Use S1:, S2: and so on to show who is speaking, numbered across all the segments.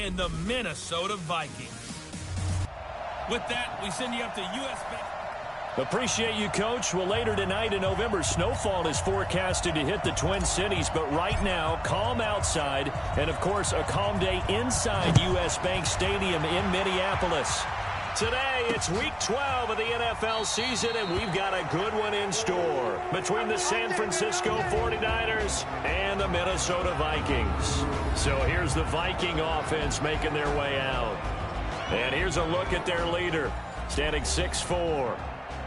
S1: and the Minnesota Vikings. With that, we send you up to U.S.
S2: Appreciate you, Coach. Well, later tonight in November, snowfall is forecasted to hit the Twin Cities, but right now, calm outside, and, of course, a calm day inside U.S. Bank Stadium in Minneapolis. Today, it's Week 12 of the NFL season, and we've got a good one in store between the San Francisco 49ers and the Minnesota Vikings. So here's the Viking offense making their way out. And here's a look at their leader, standing 6'4".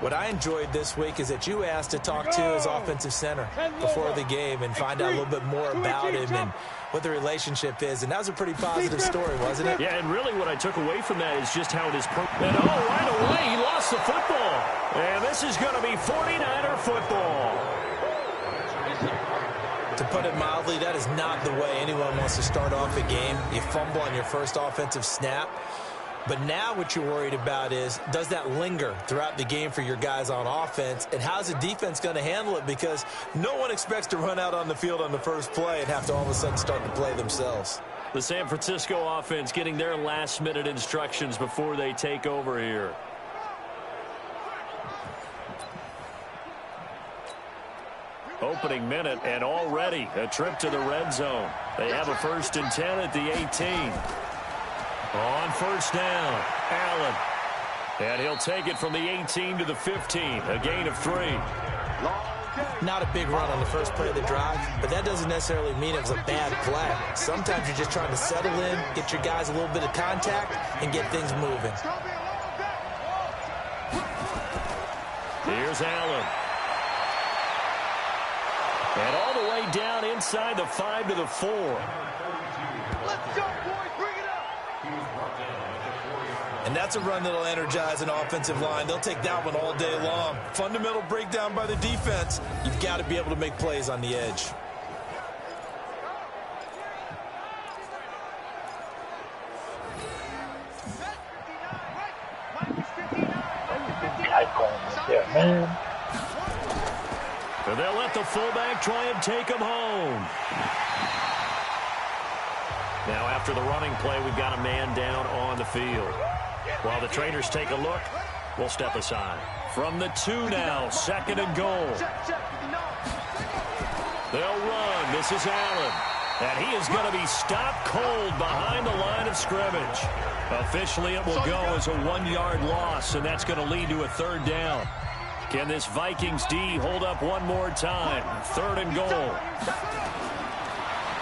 S3: What I enjoyed this week is that you asked to talk to his offensive center before the game and find out a little bit more about him and what the relationship is. And that was a pretty positive story, wasn't it?
S2: Yeah, and really what I took away from that is just how it is. And right away, he lost the football. And this is going to be 49er football.
S3: To put it mildly, that is not the way anyone wants to start off a game. You fumble on your first offensive snap. But now what you're worried about is, does that linger throughout the game for your guys on offense? And how's the defense going to handle it? Because no one expects to run out on the field on the first play and have to all of a sudden start to play themselves.
S2: The San Francisco offense getting their last-minute instructions before they take over here. Opening minute, and already a trip to the red zone. They have a 1st and 10 at the 18. On first down, Allen. And he'll take it from the 18 to the 15, a gain of 3.
S3: Not a big run on the first play of the drive, but that doesn't necessarily mean it was a bad play. Sometimes you're just trying to settle in, get your guys a little bit of contact, and get things moving.
S2: Here's Allen. And all the way down inside the 5 to the 4.
S4: Let's go, boys. Bring it up.
S3: And that's a run that'll energize an offensive line. They'll take that one all day long. Fundamental breakdown by the defense. You've got to be able to make plays on the edge.
S2: And they'll let the fullback try and take him home. Now, after the running play, we've got a man down on the field. While the trainers take a look, we'll step aside. From the 2 now, 2nd and goal. They'll run. This is Allen. And he is going to be stopped cold behind the line of scrimmage. Officially, it will go as a 1-yard loss, and that's going to lead to a 3rd down. Can this Vikings D hold up one more time? 3rd and goal.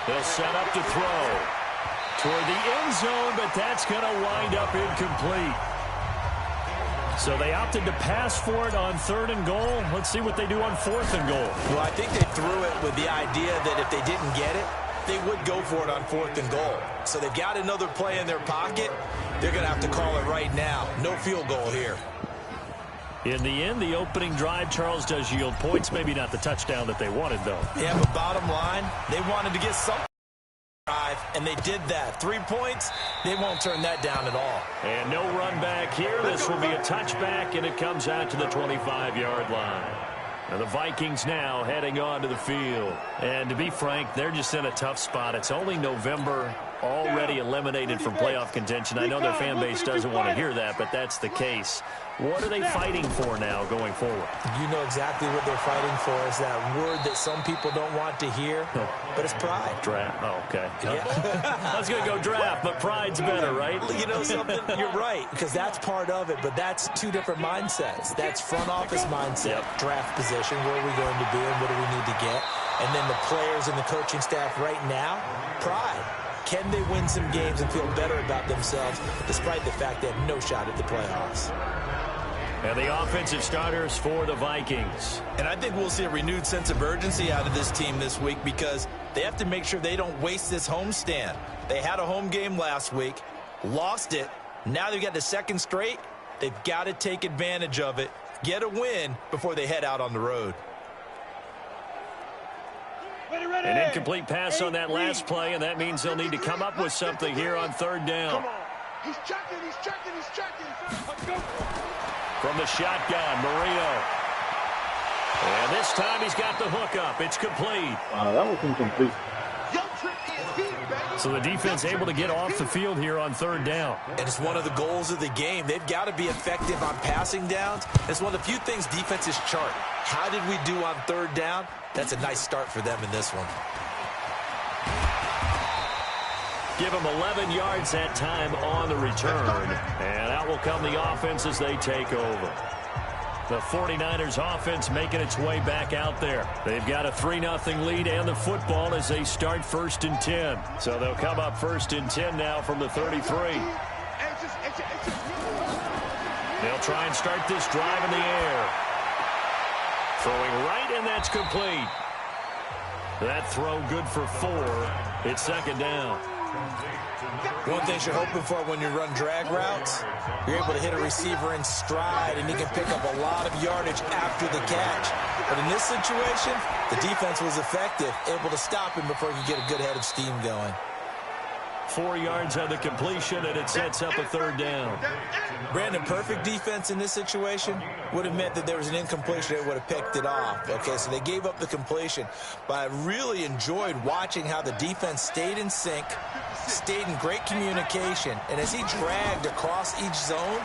S2: They'll set up to throw toward the end zone, but that's going to wind up incomplete. So they opted to pass for it on 3rd and goal. Let's see what they do on 4th and goal.
S3: Well, I think they threw it with the idea that if they didn't get it, they would go for it on 4th and goal. So they've got another play in their pocket. They're going to have to call it right now. No field goal here.
S2: In the end, the opening drive, Charles, does yield points. Maybe not the touchdown that they wanted, though.
S3: Yeah, but bottom line, they wanted to get something. And they did that. 3 points, they won't turn that down at all.
S2: And no run back here. This will be a touchback, and it comes out to the 25-yard line. And the Vikings now heading onto the field. And to be frank, they're just in a tough spot. It's only November, already eliminated from playoff contention. I know their fan base doesn't want to hear that, but that's the case. What are they fighting for now going forward?
S3: You know exactly what they're fighting for. Is that word that some people don't want to hear, but it's pride.
S2: Draft. Oh, okay.
S3: Yeah.
S2: I was going to go draft, but pride's better, right?
S3: You know something? You're right, because that's part of it, but that's 2 different mindsets. That's front office mindset, draft position, where are we going to be and what do we need to get? And then the players and the coaching staff right now, pride. Can they win some games and feel better about themselves despite the fact they have no shot at the playoffs?
S2: And the offensive starters for the Vikings.
S3: And I think we'll see a renewed sense of urgency out of this team this week because they have to make sure they don't waste this homestand. They had a home game last week, lost it. Now they've got the 2nd straight. They've got to take advantage of it, get a win before they head out on the road.
S2: An incomplete pass on that last play, and that means they'll need to come up with something here on 3rd down.
S4: He's checking. Let's go.
S2: From the shotgun, Marino. And this time he's got the hook up. It's complete.
S5: Wow, that was incomplete.
S2: So the defense able to get off the field here on third down.
S3: And it's one of the goals of the game. They've got to be effective on passing downs. It's one of the few things defenses chart. How did we do on third down? That's a nice start for them in this one.
S2: Give them 11 yards that time on the return. And out will come the offense as they take over. The 49ers offense making its way back out there. They've got a 3-0 lead and the football as they start 1st and 10. So they'll come up 1st and 10 now from the 33. They'll try and start this drive in the air. Throwing right, and that's complete. That throw good for 4. It's 2nd down.
S3: One thing you're hoping for when you run drag routes, you're able to hit a receiver in stride, and he can pick up a lot of yardage after the catch. But in this situation, the defense was effective, able to stop him before he could get a good head of steam going.
S2: 4 yards on the completion, and it sets up a 3rd down.
S3: Brandon, perfect defense in this situation would have meant that there was an incompletion. They would have picked it off. Okay, so they gave up the completion. But I really enjoyed watching how the defense stayed in sync, stayed in great communication. And as he dragged across each zone,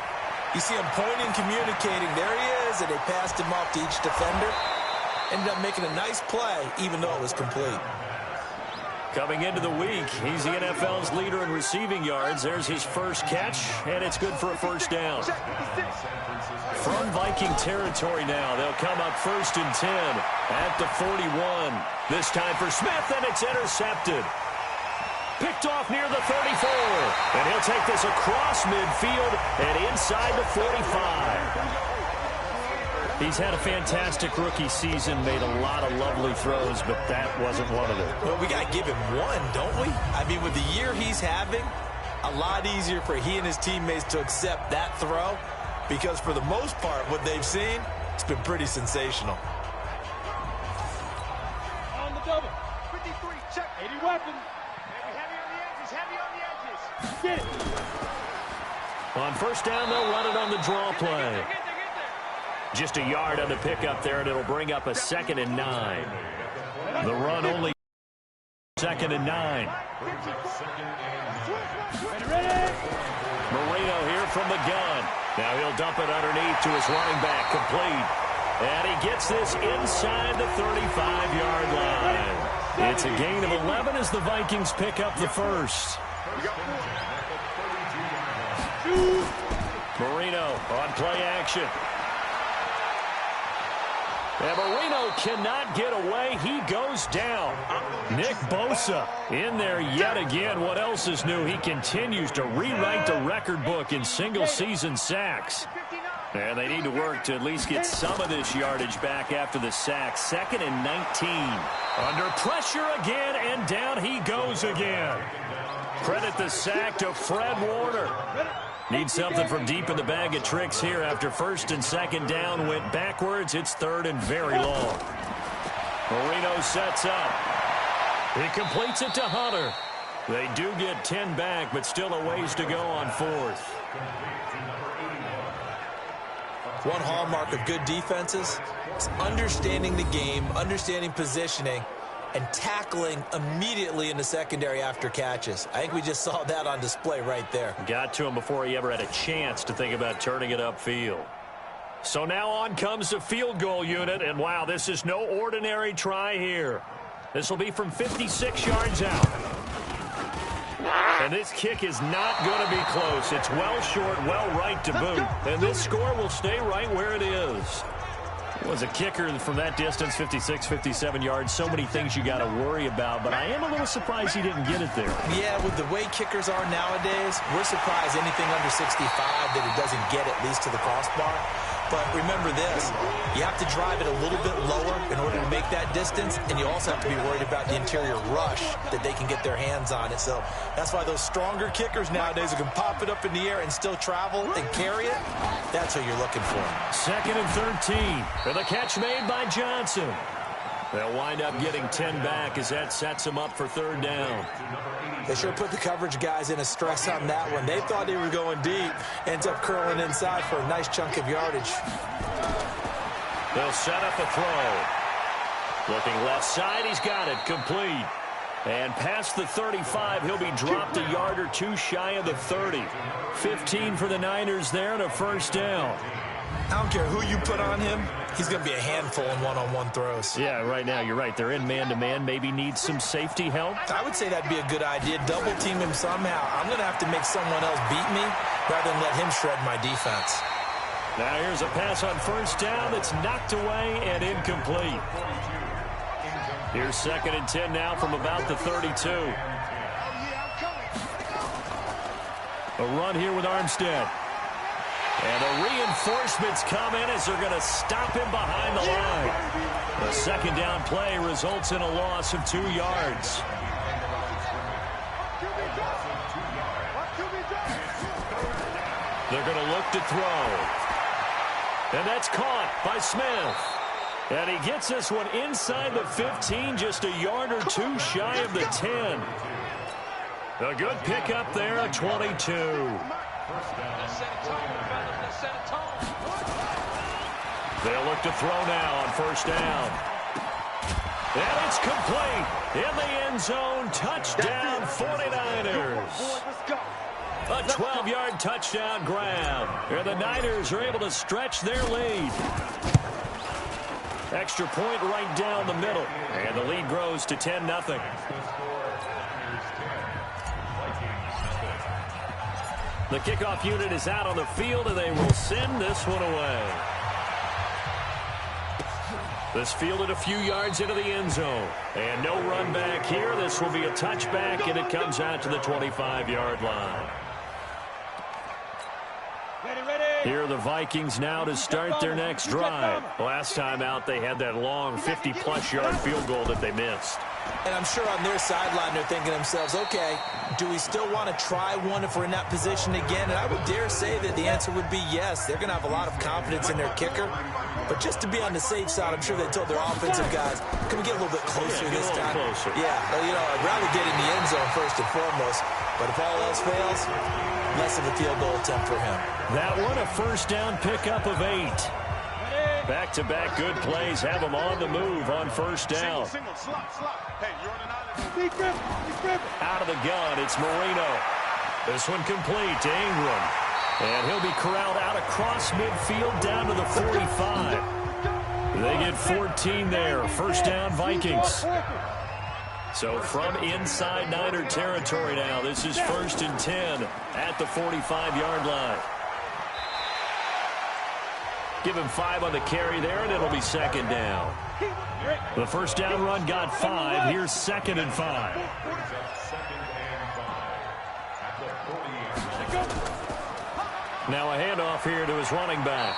S3: you see him pointing, communicating. There he is, and they passed him off to each defender. Ended up making a nice play, even though it was complete.
S2: Coming into the week, he's the NFL's leader in receiving yards. There's his first catch, and it's good for a 1st down. From Viking territory now, they'll come up 1st and 10 at the 41. This time for Smith, and it's intercepted. Picked off near the 34, and he'll take this across midfield and inside the 45. He's had a fantastic rookie season, made a lot of lovely throws, but that wasn't one of them.
S3: Well, we got to give him one, don't we? I mean, with the year he's having, a lot easier for he and his teammates to accept that throw because for the most part, what they've seen, it's been pretty sensational.
S4: On the double. 53, check. 80 weapon. Heavy on the edges, heavy on the edges. Get it.
S2: On 1st down, they'll run it on the draw play. Just a yard on the pickup there, and it'll bring up a 2nd and 9. The run only 2nd and 9. Marino here from the gun. Now he'll dump it underneath to his running back, complete. And he gets this inside the 35-yard line. It's a gain of 11 as the Vikings pick up the first. Marino on play action. And Marino cannot get away. He goes down. Nick Bosa in there yet again. What else is new? He continues to rewrite the record book in single-season sacks. And they need to work to at least get some of this yardage back after the sack. 2nd and 19. Under pressure again, and down he goes again. Credit the sack to Fred Warner. Need something from deep in the bag of tricks here after 1st and 2nd down went backwards. It's 3rd and very long. Marino sets up. He completes it to Hunter. They do get 10 back, but still a ways to go on 4th.
S3: One hallmark of good defenses is understanding the game, understanding positioning, and tackling immediately in the secondary after catches. I think we just saw that on display right there.
S2: Got to him before he ever had a chance to think about turning it upfield. So now on comes the field goal unit, and wow, this is no ordinary try here. This will be from 56 yards out. And this kick is not going to be close. It's well short, well right to boot. And this score will stay right where it is. Was a kicker from that distance, 56, 57 yards. So many things you got to worry about, but I am a little surprised he didn't get it there.
S3: Yeah, with the way kickers are nowadays, we're surprised anything under 65 that it doesn't get at least to the crossbar. But remember this, you have to drive it a little bit lower in order to make that distance, and you also have to be worried about the interior rush that they can get their hands on it. So that's why those stronger kickers nowadays who can pop it up in the air and still travel and carry it, that's what you're looking for.
S2: 2nd and 13, and the catch made by Johnson. They'll wind up getting 10 back as that sets them up for 3rd down.
S3: They sure put the coverage guys in a stress on that one. They thought they were going deep. Ends up curling inside for a nice chunk of yardage.
S2: They'll set up a throw. Looking left side, he's got it, complete. And past the 35, he'll be dropped a yard or two shy of the 30. 15 for the Niners there and a first down.
S3: I don't care who you put on him. He's going to be a handful in one-on-one throws.
S2: Yeah, right now, you're right. They're in man-to-man. Maybe need some safety help.
S3: I would say that'd be a good idea. Double team him somehow. I'm going to have to make someone else beat me rather than let him shred my defense.
S2: Now here's a pass on first down that's knocked away and incomplete. Here's 2nd and 10 now from about the 32. A run here with Armstead. And the reinforcements come in as they're going to stop him behind the line. The second down play results in a loss of 2 yards. They're going to look to throw. And that's caught by Smith. And he gets this one inside the 15, just a yard or two shy of the 10. A good pickup there, 22. They'll look to throw now on first down. And it's complete. In the end zone, touchdown 49ers. A 12-yard touchdown grab. And the Niners are able to stretch their lead. Extra point right down the middle. And the lead grows to 10-0. The kickoff unit is out on the field, and they will send this one away. This fielded a few yards into the end zone. And no run back here. This will be a touchback, and it comes out to the 25-yard line. Here are the Vikings now to start their next drive. Last time out, they had that long 50-plus yard field goal that they missed.
S3: And I'm sure on their sideline they're thinking to themselves, okay, do we still want to try one if we're in that position again? And I would dare say that the answer would be yes. They're going to have a lot of confidence in their kicker. But just to be on the safe side, I'm sure they told their offensive guys, can we get a little bit closer this time?
S2: Closer.
S3: Yeah, well, you know, I'd rather get in the end zone first and foremost. But if all else fails, less of a field goal attempt for him.
S2: That one, a first down pickup of 8. Back-to-back good plays have them on the move on first down. Out of the gun, it's Marino. This one complete to Ingram. And he'll be corralled out across midfield down to the 45. They get 14 there. First down, Vikings. So from inside Niner territory now, this is 1st and 10 at the 45-yard line. Give him 5 on the carry there, and it'll be 2nd down. The first down run got 5. Here's 2nd and 5. Now a handoff here to his running back.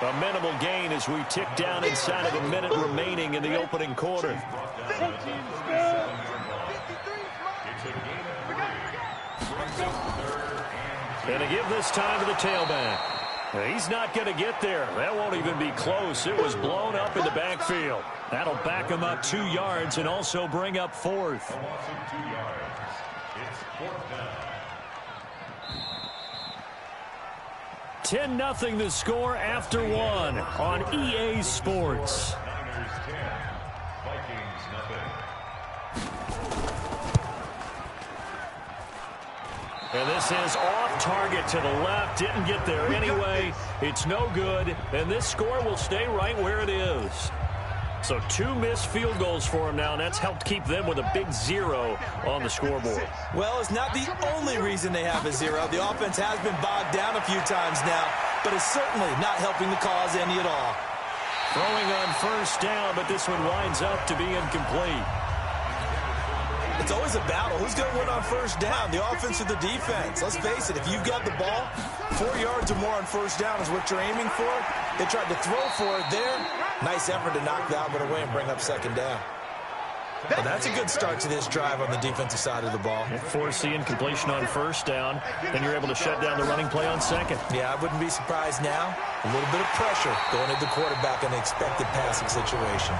S2: A minimal gain as we tick down inside of a minute remaining in the opening quarter. And to give this time to the tailback. He's not going to get there. That won't even be close. It was blown up in the backfield. That'll back him up 2 yards and also bring up 4th. 10-0 the score after 1 on EA Sports. And this is off target to the left. Didn't get there anyway. It's no good. And this score will stay right where it is. So 2 missed field goals for him now, and that's helped keep them with a big 0 on the scoreboard.
S3: Well, it's not the only reason they have a 0. The offense has been bogged down a few times now, but it's certainly not helping the cause any at all.
S2: Throwing on first down, but this one winds up to be incomplete.
S3: It's always a battle. Who's going to win on first down, the offense or the defense? Let's face it, if you've got the ball, 4 yards or more on first down is what you're aiming for. They tried to throw for it there. Nice effort to knock that one away and bring up 2nd down. Well, that's a good start to this drive on the defensive side of the ball.
S2: Forcing incompletion on first down, then you're able to shut down the running play on 2nd.
S3: Yeah, I wouldn't be surprised now. A little bit of pressure going at the quarterback in an expected passing situation.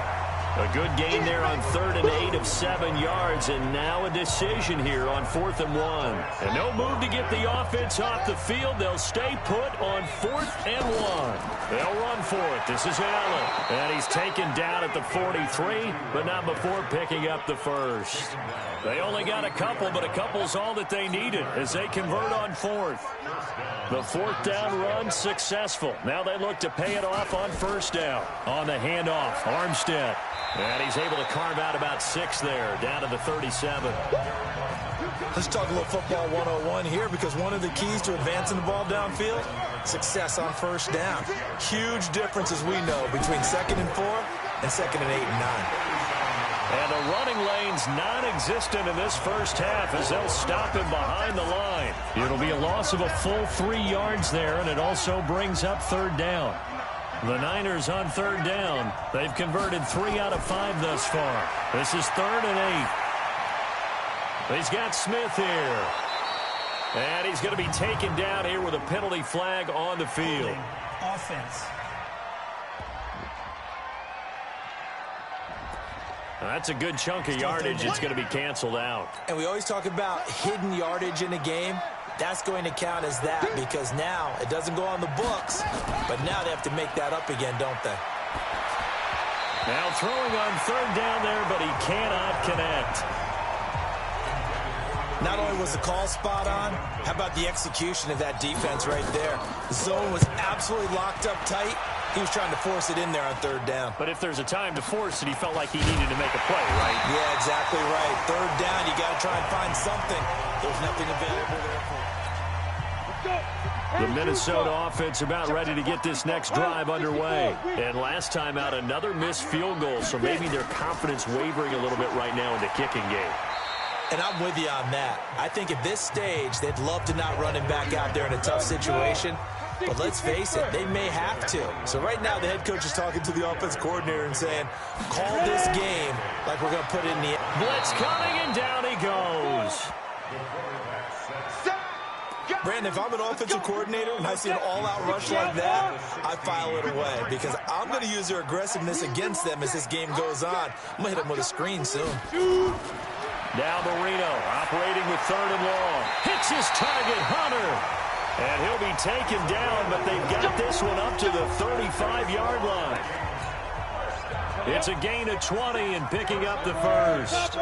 S2: A good gain there on 3rd and 8 of 7 yards, and now a decision here on 4th and 1. And no move to get the offense off the field. They'll stay put on 4th and 1. They'll run for it. This is Allen, and he's taken down at the 43, but not before picking up the first. They only got a couple, but a couple's all that they needed as they convert on 4th. The 4th down run successful. Now they look to pay it off on 1st down. On the handoff, Armstead. And he's able to carve out about 6 there, down to the 37.
S3: Let's talk a little football 101 here, because one of the keys to advancing the ball downfield, success on 1st down. Huge difference, as we know, between 2nd and 4 and 2nd and 8 and 9.
S2: And the running lane's non-existent in this first half as they'll stop him behind the line. It'll be a loss of a full 3 yards there, and it also brings up 3rd down. The Niners on 3rd down. They've converted 3 out of 5 thus far. This is 3rd and 8. He's got Smith here. And he's going to be taken down here with a penalty flag on the field.
S5: Offense.
S2: That's a good chunk of yardage. It's going to be canceled out.
S3: And we always talk about hidden yardage in a game. That's going to count as that, because now it doesn't go on the books, but now they have to make that up again, don't they?
S2: Now throwing on 3rd down there, but he cannot connect.
S3: Not only was the call spot on, how about the execution of that defense right there? The zone was absolutely locked up tight. He was trying to force it in there on 3rd down.
S2: But if there's a time to force it, he felt like he needed to make a play, right?
S3: Yeah, exactly right. 3rd down, you got to try and find something. There's nothing available there for him.
S2: The Minnesota offense about ready to get this next drive underway. And last time out, another missed field goal, so maybe their confidence wavering a little bit right now in the kicking game.
S3: And I'm with you on that. I think at this stage, they'd love to not run him back out there in a tough situation. But let's face it, they may have to. So right now, the head coach is talking to the offense coordinator and saying, call this game like we're going to put it in the...
S2: Blitz coming, and down he goes.
S3: Brandon, if I'm an offensive coordinator and I see an all-out rush like that, I file it away, because I'm going to use their aggressiveness against them as this game goes on. I'm going to hit them with a screen soon.
S2: Now Marino operating with 3rd and long. Hits his target, Hunter. And he'll be taken down, but they've got this one up to the 35-yard line. It's a gain of 20 and picking up the first.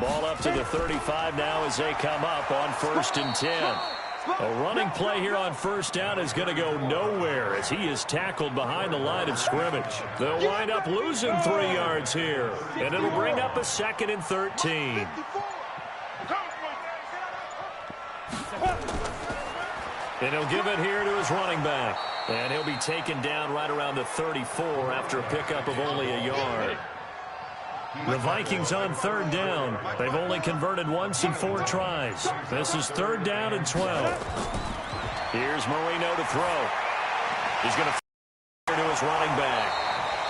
S2: Ball up to the 35 now as they come up on 1st and 10. A running play here on 1st down is going to go nowhere as he is tackled behind the line of scrimmage. They'll wind up losing 3 yards here, and it'll bring up a 2nd and 13. And he'll give it here to his running back. And he'll be taken down right around the 34 after a pickup of only a yard. The Vikings on 3rd down. They've only converted once in 4 tries. This is 3rd down and 12. Here's Marino to throw. He's going to to his running back.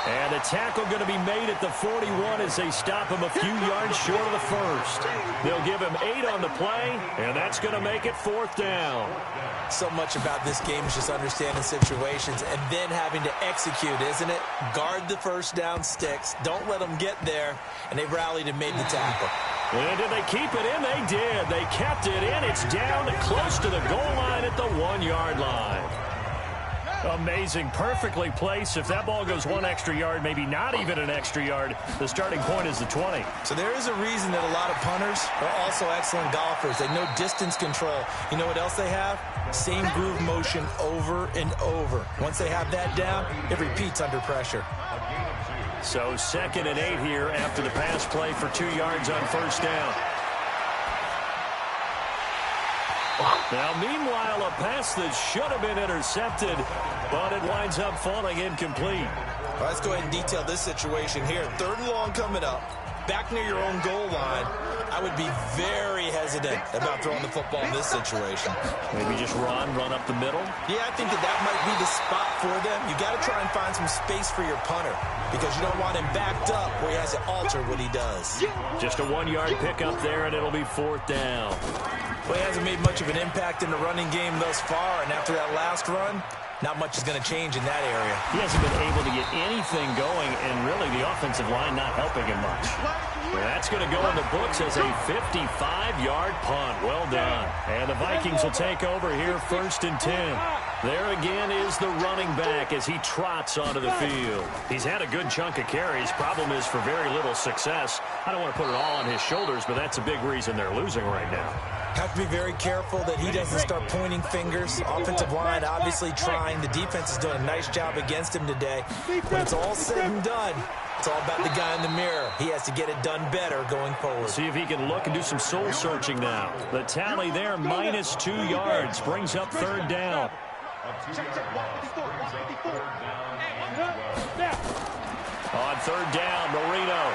S2: And the tackle going to be made at the 41 as they stop him a few yards short of the first. They'll give him 8 on the play, and that's going to make it 4th down.
S3: So much about this game is just understanding situations and then having to execute, isn't it? Guard the 1st down sticks. Don't let them get there. And they rallied and made the tackle.
S2: And did they keep it in? They did. They kept it in. It's down to close to the goal line at the 1-yard line. Amazing. Perfectly placed. If that ball goes 1 extra yard, maybe not even an extra yard, the starting point is the 20.
S3: So there is a reason that a lot of punters are also excellent golfers. They know distance control. You know what else they have? Same groove motion over and over. Once they have that down, it repeats under pressure.
S2: So 2nd and 8 here after the pass play for 2 yards on 1st down. Now, meanwhile, a pass that should have been intercepted, but it winds up falling incomplete.
S3: Well, let's go ahead and detail this situation here. 3rd and long coming up. Back near your own goal line. I would be very hesitant about throwing the football in this situation.
S2: Maybe just run up the middle?
S3: Yeah, I think that might be the spot for them. You got to try and find some space for your punter, because you don't want him backed up where he has to alter what he does.
S2: Just a 1-yard pickup there, and it'll be 4th down.
S3: Well, he hasn't made much of an impact in the running game thus far, and after that last run, not much is going to change in that area.
S2: He hasn't been able to get anything going, and really the offensive line not helping him much. Well, that's going to go in the books as a 55-yard punt. Well done. And the Vikings will take over here 1st and 10. There again is the running back as he trots onto the field. He's had a good chunk of carries. Problem is for very little success. I don't want to put it all on his shoulders, but that's a big reason they're losing right now.
S3: Have to be very careful that he doesn't start pointing fingers. Offensive line obviously trying. The defense is doing a nice job against him today. When it's all said and done, it's all about the guy in the mirror. He has to get it done better going forward.
S2: See if he can look and do some soul searching now. The tally there, -2 yards, brings up 3rd down. On 3rd down, Marino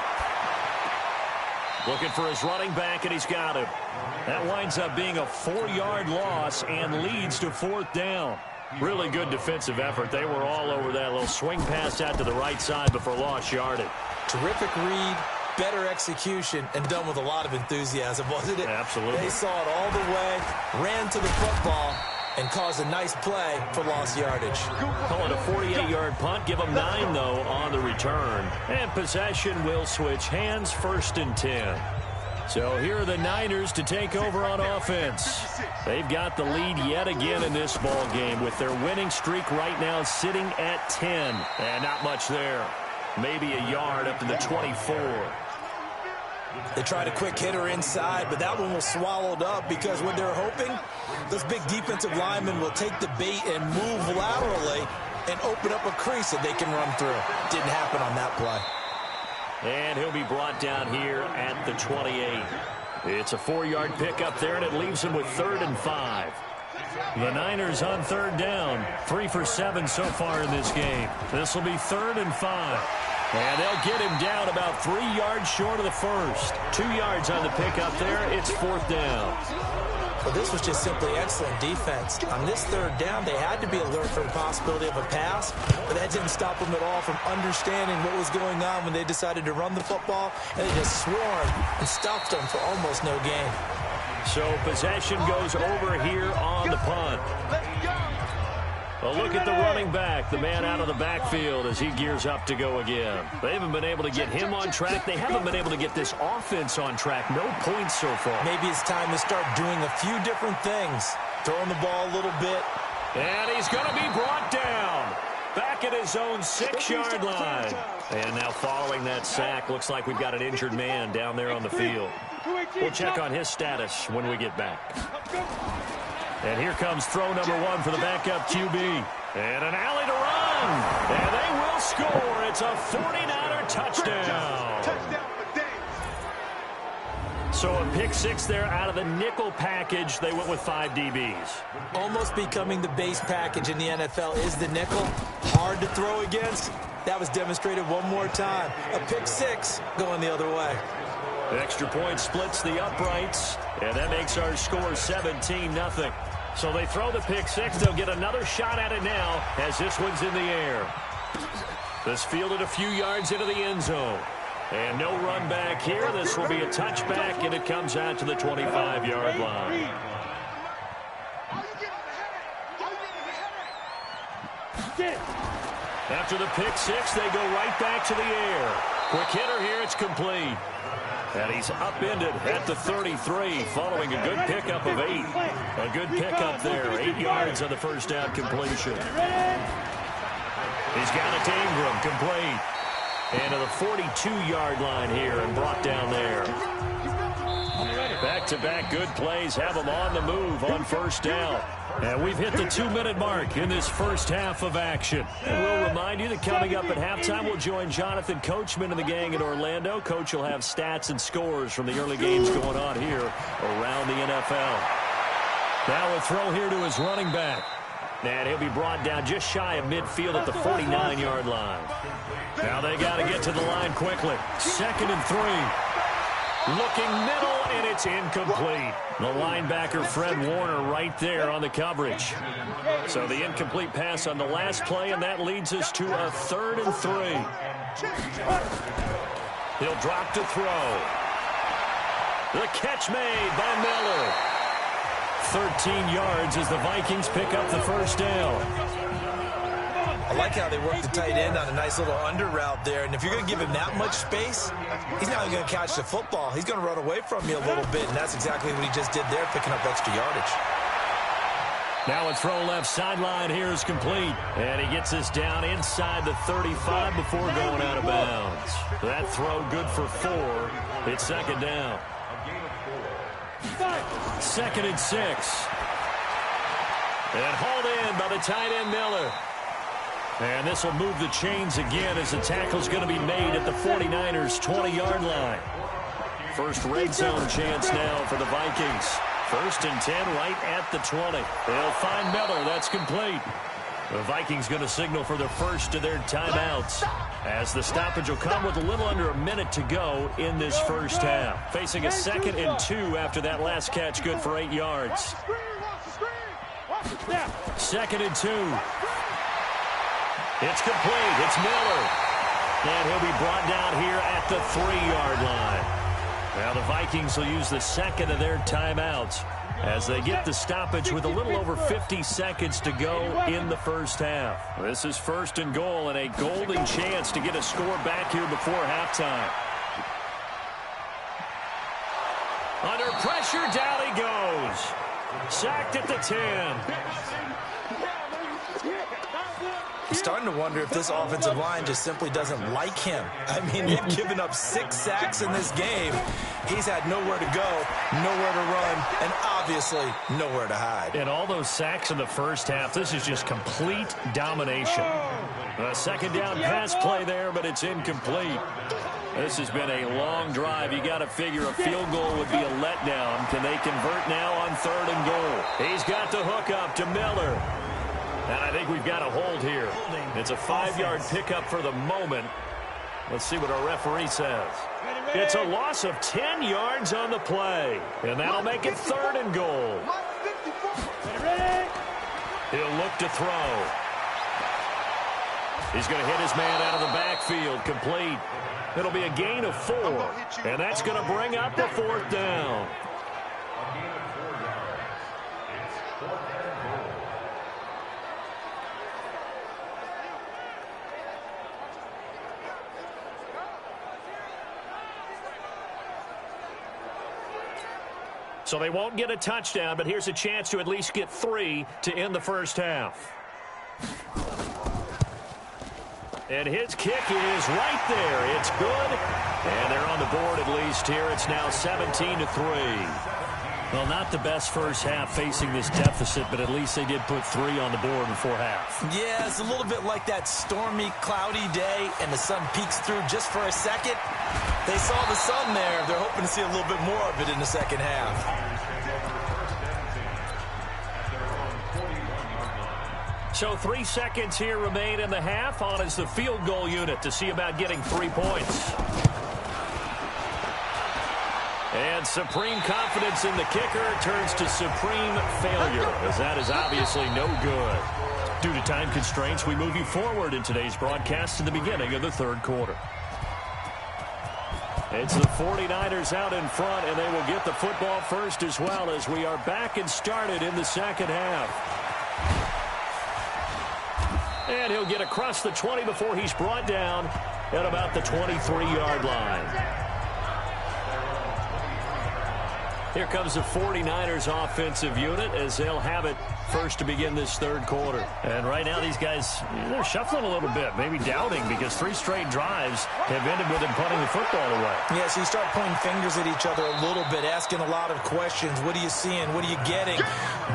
S2: looking for his running back, and he's got him. That winds up being a 4-yard loss and leads to 4th down. Really good defensive effort. They were all over that little swing pass out to the right side before lost yardage.
S3: Terrific read, better execution, and done with a lot of enthusiasm, wasn't it?
S2: Absolutely.
S3: They saw it all the way, ran to the football, and caused a nice play for lost yardage.
S2: Call it a 48-yard punt. Give them 9, though, on the return. And possession will switch hands, 1st and 10. So here are the Niners to take over on offense. They've got the lead yet again in this ball game with their winning streak right now sitting at 10. And not much there. Maybe a yard up to the 24.
S3: They tried a quick hitter inside, but that one was swallowed up because what they're hoping, those big defensive linemen will take the bait and move laterally and open up a crease that they can run through. Didn't happen on that play.
S2: And he'll be brought down here at the 28. It's a 4-yard pickup there, and it leaves him with 3rd and 5. The Niners on 3rd down. 3 for 7 so far in this game. This will be 3rd and 5. And they'll get him down about 3 yards short of the first. 2 yards on the pickup there. It's 4th down.
S3: Well, this was just simply excellent defense. On this 3rd down, they had to be alert for the possibility of a pass, but that didn't stop them at all from understanding what was going on when they decided to run the football, and they just swarmed and stopped them for almost no gain.
S2: So possession goes over here on the punt. A look at the running back, the man out of the backfield as he gears up to go again. They haven't been able to get him on track. They haven't been able to get this offense on track. No points so far.
S3: Maybe it's time to start doing a few different things. Throwing the ball a little bit.
S2: And he's going to be brought down. Back at his own 6-yard line. And now following that sack, looks like we've got an injured man down there on the field. We'll check on his status when we get back. And here comes throw number 1 for the backup QB. And an alley to run. And they will score. It's a 49er touchdown. So a pick 6 there out of the nickel package. They went with 5 DBs.
S3: Almost becoming the base package in the NFL is the nickel. Hard to throw against. That was demonstrated one more time. A pick 6 going the other way.
S2: The extra point splits the uprights. And that makes our score 17-0. So they throw the pick 6. They'll get another shot at it now as this one's in the air. This fielded a few yards into the end zone. And no run back here. This will be a touchback, and it comes out to the 25-yard line. After the pick 6, they go right back to the air. Quick hitter here. It's complete. And he's upended at the 33 following a good pickup of 8. A good pickup there. 8 yards on the first down completion. He's got it to Ingram, complete. And to the 42-yard line here and brought down there. Back-to-back good plays have them on the move on first down. And we've hit the 2-minute mark in this first half of action. And we'll remind you that coming up at halftime, we'll join Jonathan Coachman and the gang in Orlando. Coach will have stats and scores from the early games going on here around the NFL. Now a throw here to his running back. And he'll be brought down just shy of midfield at the 49-yard line. Now they got to get to the line quickly. 2nd and 3. Looking middle, and it's incomplete. The linebacker, Fred Warner, right there on the coverage. So the incomplete pass on the last play, and that leads us to a 3rd and 3. He'll drop to throw. The catch made by Miller. 13 yards as the Vikings pick up the first down.
S3: I like how they work the tight end on a nice little under route there. And if you're going to give him that much space, he's not going to catch the football. He's going to run away from you a little bit, and that's exactly what he just did there, picking up extra yardage.
S2: Now a throw left sideline here is complete. And he gets this down inside the 35 before going out of bounds. That throw good for 4. It's second down. 2nd and 6. And hauled in by the tight end Miller. And this will move the chains again as the tackle's going to be made at the 49ers' 20-yard line. First red zone chance now for the Vikings. 1st and 10 right at the 20. They'll find Miller. That's complete. The Vikings going to signal for the first of their timeouts, as the stoppage will come with a little under a minute to go in this first half. Facing a 2nd and 2 after that last catch, good for 8 yards. 2nd and 2. It's complete. It's Miller. And he'll be brought down here at the 3-yard line. Now the Vikings will use the second of their timeouts as they get the stoppage with a little over 50 seconds to go in the first half. This is 1st and goal and a golden chance to get a score back here before halftime. Under pressure, down he goes. Sacked at the 10.
S3: I'm starting to wonder if this offensive line just simply doesn't like him. I mean, they've given up 6 sacks in this game. He's had nowhere to go, nowhere to run, and obviously nowhere to hide.
S2: And all those sacks in the first half, this is just complete domination. A second down pass play there, but it's incomplete. This has been a long drive. You got to figure a field goal would be a letdown. Can they convert now on 3rd and goal? He's got the hook up to Miller. And I think we've got a hold here. It's a 5-yard pickup for the moment. Let's see what our referee says. It's a loss of 10 yards on the play. And that'll make it 3rd and goal. He'll look to throw. He's going to hit his man out of the backfield. Complete. It'll be a gain of 4. And that's going to bring up the 4th down. So they won't get a touchdown, but here's a chance to at least get 3 to end the first half. And his kick is right there. It's good. And they're on the board at least here. It's now 17-3. Well, not the best first half facing this deficit, but at least they did put 3 on the board before half.
S3: Yeah, it's a little bit like that stormy, cloudy day, and the sun peeks through just for a second. They saw the sun there. They're hoping to see a little bit more of it in the second half.
S2: So 3 seconds here remain in the half. On is the field goal unit to see about getting 3 points. And supreme confidence in the kicker turns to supreme failure, as that is obviously no good. Due to time constraints, we move you forward in today's broadcast to the beginning of the 3rd quarter. It's the 49ers out in front, and they will get the football first as well, as we are back and started in the second half. And he'll get across the 20 before he's brought down at about the 23-yard line. Here comes the 49ers offensive unit as they'll have it first to begin this 3rd quarter. And right now these guys, they're shuffling a little bit, maybe doubting, because 3 straight drives have ended with them punting the football away.
S3: Yeah, so you start pointing fingers at each other a little bit, asking a lot of questions. What are you seeing? What are you getting?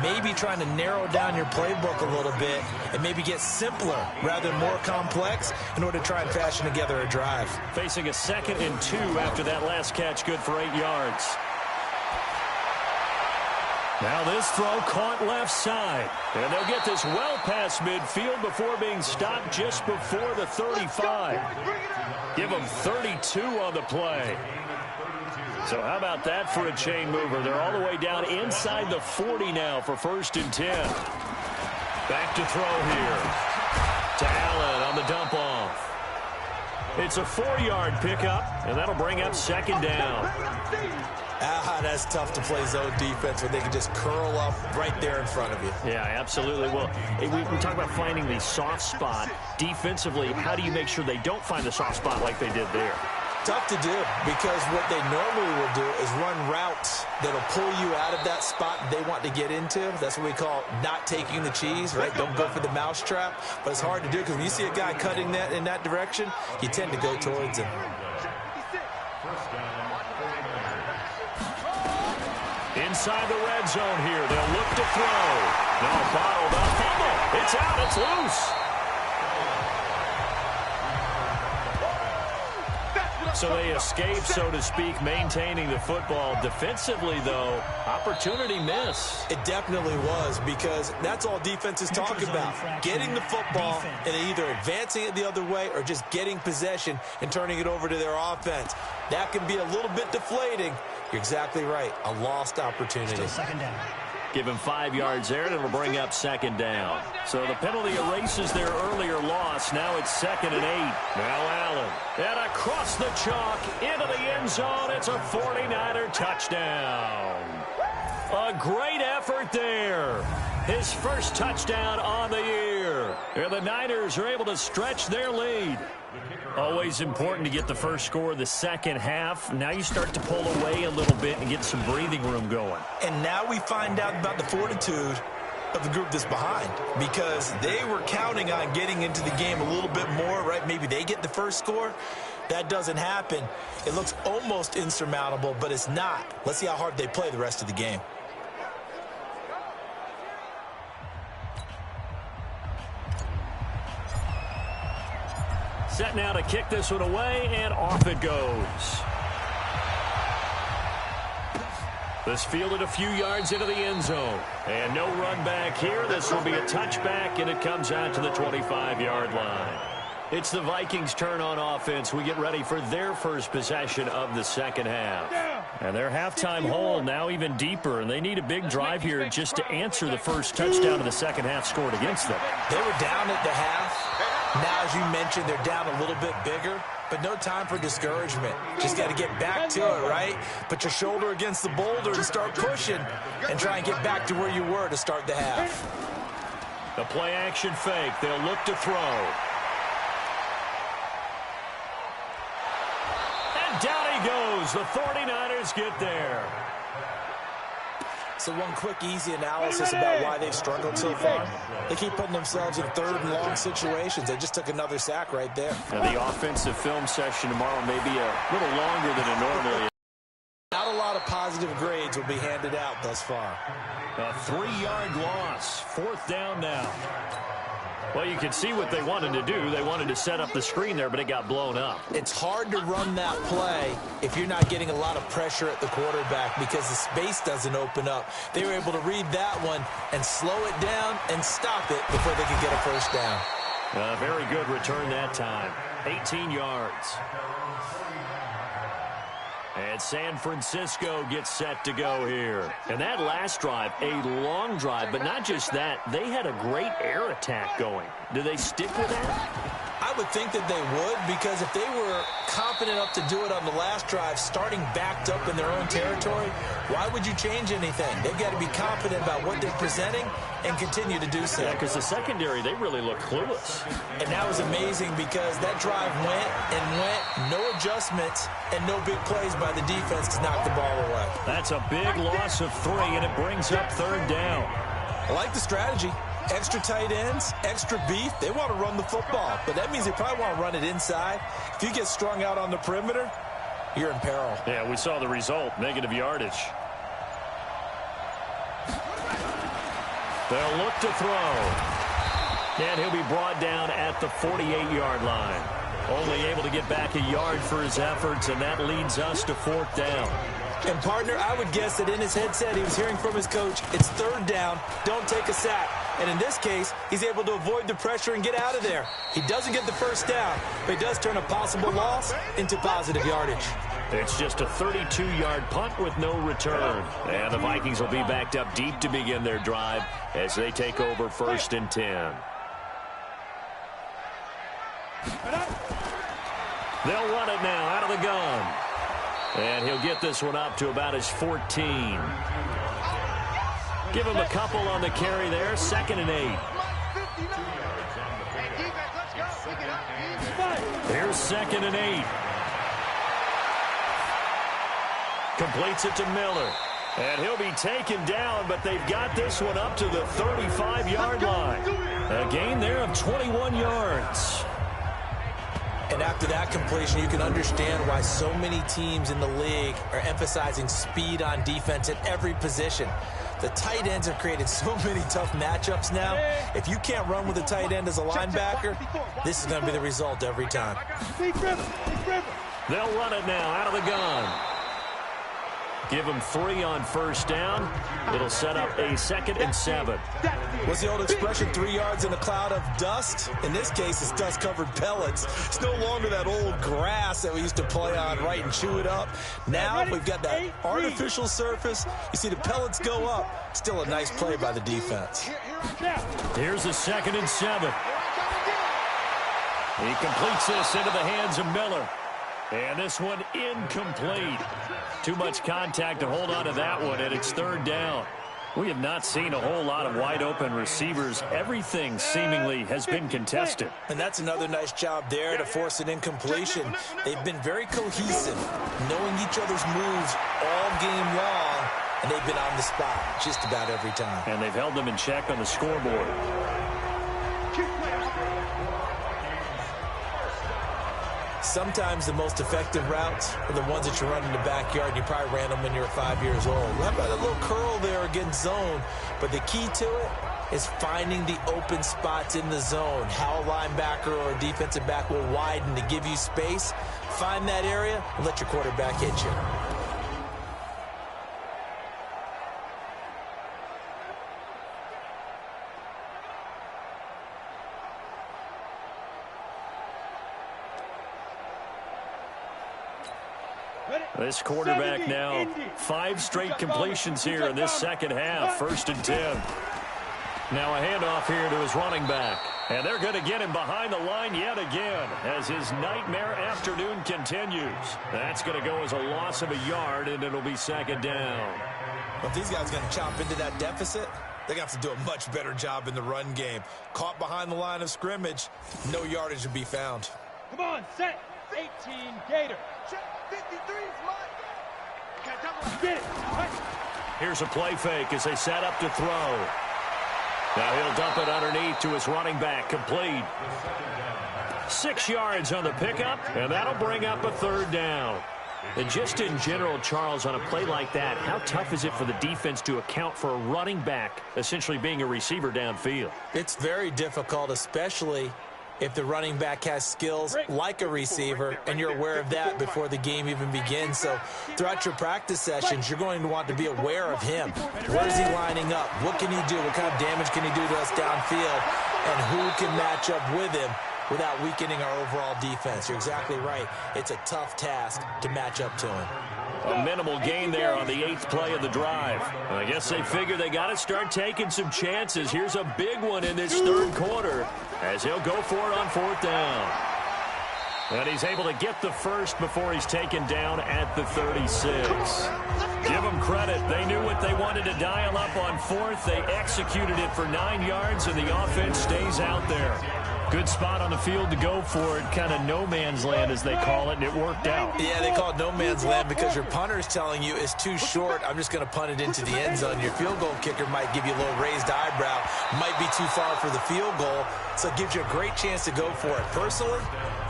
S3: Maybe trying to narrow down your playbook a little bit and maybe get simpler rather than more complex in order to try and fashion together a drive.
S2: Facing a 2nd and 2 after that last catch, good for 8 yards. Now this throw caught left side. And they'll get this well past midfield before being stopped just before the 35. Give them 32 on the play. So how about that for a chain mover? They're all the way down inside the 40 now for 1st and 10. Back to throw here. To Allen on the dump off. It's a 4-yard pickup, and that'll bring up 2nd down.
S3: That's tough to play zone defense when they can just curl up right there in front of you.
S2: Yeah, absolutely. Well, we talk about finding the soft spot. Defensively, how do you make sure they don't find the soft spot like they did there?
S3: Tough to do, because what they normally will do is run routes that'll pull you out of that spot they want to get into. That's what we call not taking the cheese, right? Don't go for the mousetrap. But it's hard to do, because when you see a guy cutting that in that direction, you tend to go towards him.
S2: Inside the red zone here. They'll look to throw. No, bottled up. Fumble. It's out. It's loose. So they escape, so to speak, maintaining the football. Defensively, though, opportunity miss.
S3: It definitely was, because that's all defenses talk about. Getting the football and either advancing it the other way or just getting possession and turning it over to their offense. That can be a little bit deflating. You're exactly right. A lost opportunity.
S5: Still second down.
S2: Give him 5 yards there, and it'll bring up second down. So the penalty erases their earlier loss. Now it's 2nd and 8. Now Allen. And across the chalk into the end zone. It's a 49er touchdown. A great effort there. His first touchdown on the year. And the Niners are able to stretch their lead. Always important to get the first score of the second half. Now you start to pull away a little bit and get some breathing room going.
S3: And now we find out about the fortitude of the group that's behind, because they were counting on getting into the game a little bit more, right? Maybe they get the first score. That doesn't happen. It looks almost insurmountable, but it's not. Let's see how hard they play the rest of the game.
S2: Set now to kick this one away, and off it goes. This fielded a few yards into the end zone. And no run back here. This will be a touchback, and it comes out to the 25-yard line. It's the Vikings' turn on offense. We get ready for their first possession of the second half. And their halftime hole now even deeper, and they need a big drive here just to answer the first touchdown of the second half scored against them.
S3: They were down at the half. Now, as you mentioned, they're down a little bit bigger, but no time for discouragement. Just got to get back to it, right? Put your shoulder against the boulder and start pushing and try and get back to where you were to start the half.
S2: The play-action fake. They'll look to throw. And down he goes. The 49ers get there.
S3: So one quick, easy analysis about why they've struggled so far. They keep putting themselves in 3rd and long situations. They just took another sack right there.
S2: Now the offensive film session tomorrow may be a little longer than it normally is.
S3: Not a lot of positive grades will be handed out thus far.
S2: A 3-yard loss. 4th down now. Well, you can see what they wanted to do. They wanted to set up the screen there, but it got blown up.
S3: It's hard to run that play if you're not getting a lot of pressure at the quarterback, because the space doesn't open up. They were able to read that one and slow it down and stop it before they could get a first down.
S2: A very good return that time. 18 yards. And San Francisco gets set to go here. And that last drive, a long drive, but not just that. They had a great air attack going. Do they stick with that?
S3: I would think that they would, because if they were confident enough to do it on the last drive, starting backed up in their own territory, why would you change anything? They've got to be confident about what they're presenting and continue to do so.
S2: Yeah, because the secondary, they really look clueless.
S3: And that was amazing, because that drive went and went, no adjustments, and no big plays by the defense to knock the ball away.
S2: That's a big loss of 3, and it brings up 3rd down.
S3: I like the strategy. Extra tight ends, extra beef. They want to run the football, but that means they probably want to run it inside. If you get strung out on the perimeter, you're in peril.
S2: Yeah, we saw the result, negative yardage. They'll look to throw. And he'll be brought down at the 48-yard line. Only able to get back a yard for his efforts, and that leads us to 4th down.
S3: And, partner, I would guess that in his headset he was hearing from his coach, it's 3rd down, don't take a sack. And in this case, he's able to avoid the pressure and get out of there. He doesn't get the first down, but he does turn a possible loss into positive yardage.
S2: It's just a 32-yard punt with no return. And the Vikings will be backed up deep to begin their drive as they take over 1st and 10. They'll run it now out of the gun. And he'll get this one up to about his 14. Give him a couple on the carry there. 2nd and 8. Here's 2nd and 8. Completes it to Miller. And he'll be taken down, but they've got this one up to the 35-yard line. A gain there of 21 yards.
S3: And after that completion, you can understand why so many teams in the league are emphasizing speed on defense at every position. The tight ends have created so many tough matchups now. If you can't run with a tight end as a linebacker, this is going to be the result every time.
S2: They'll run it now out of the gun. Give him 3 on 1st down. It'll set up a 2nd and 7.
S3: What's the old expression, 3 yards in a cloud of dust? In this case, it's dust-covered pellets. It's no longer that old grass that we used to play on, right, and chew it up. Now we've got that artificial surface. You see the pellets go up. Still a nice play by the defense.
S2: Here's a 2nd and 7. He completes this into the hands of Miller. And this one incomplete. Too much contact to hold on to that one, and it's 3rd down. We have not seen a whole lot of wide-open receivers. Everything seemingly has been contested.
S3: And that's another nice job there to force an incompletion. They've been very cohesive, knowing each other's moves all game long, and they've been on the spot just about every time.
S2: And they've held them in check on the scoreboard.
S3: Sometimes the most effective routes are the ones that you run in the backyard. You probably ran them when you were 5 years old. How about a little curl there against zone? But the key to it is finding the open spots in the zone. How a linebacker or a defensive back will widen to give you space. Find that area and let your quarterback hit you.
S2: This quarterback now 5 straight completions here in this second half. 1st and 10. Now a handoff here to his running back. And they're going to get him behind the line yet again as his nightmare afternoon continues. That's going to go as a loss of a yard, and it'll be 2nd down.
S3: Well, if these guys are going to chop into that deficit, they're going to have to do a much better job in the run game. Caught behind the line of scrimmage, no yardage to be found.
S4: Come on, set. 18 Gator. Check 53's mine. Get it.
S2: Here's a play fake as they set up to throw. Now he'll dump it underneath to his running back, complete. 6 yards on the pickup, and that'll bring up a 3rd down. And just in general, Charles, on a play like that, how tough is it for the defense to account for a running back essentially being a receiver downfield?
S3: It's very difficult, especially if the running back has skills like a receiver, and you're aware of that before the game even begins. So throughout your practice sessions, you're going to want to be aware of him. Where is he lining up? What can he do? What kind of damage can he do to us downfield? And who can match up with him without weakening our overall defense? You're exactly right. It's a tough task to match up to him.
S2: A minimal gain there on the 8th play of the drive. I guess they figure they got to start taking some chances. Here's a big one in this 3rd quarter as he'll go for it on 4th down. And he's able to get the first before he's taken down at the 36. Give them credit. They knew what they wanted to dial up on 4th. They executed it for 9 yards, and the offense stays out there. Good spot on the field to go for it, kind of no man's land as they call it, and it worked out.
S3: Yeah, they call it no man's land because your punter's telling you it's too short. I'm just going to punt it into the end zone. Your field goal kicker might give you a little raised eyebrow, might be too far for the field goal, so it gives you a great chance to go for it. Personally,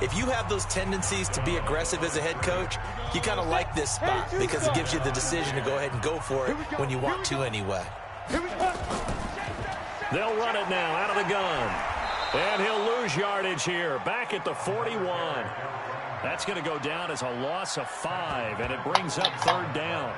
S3: if you have those tendencies to be aggressive as a head coach, you kind of like this spot because it gives you the decision to go ahead and go for it when you want to anyway.
S2: They'll run it now out of the gun. And he'll lose yardage here, back at the 41. That's going to go down as a loss of 5, and it brings up 3rd down.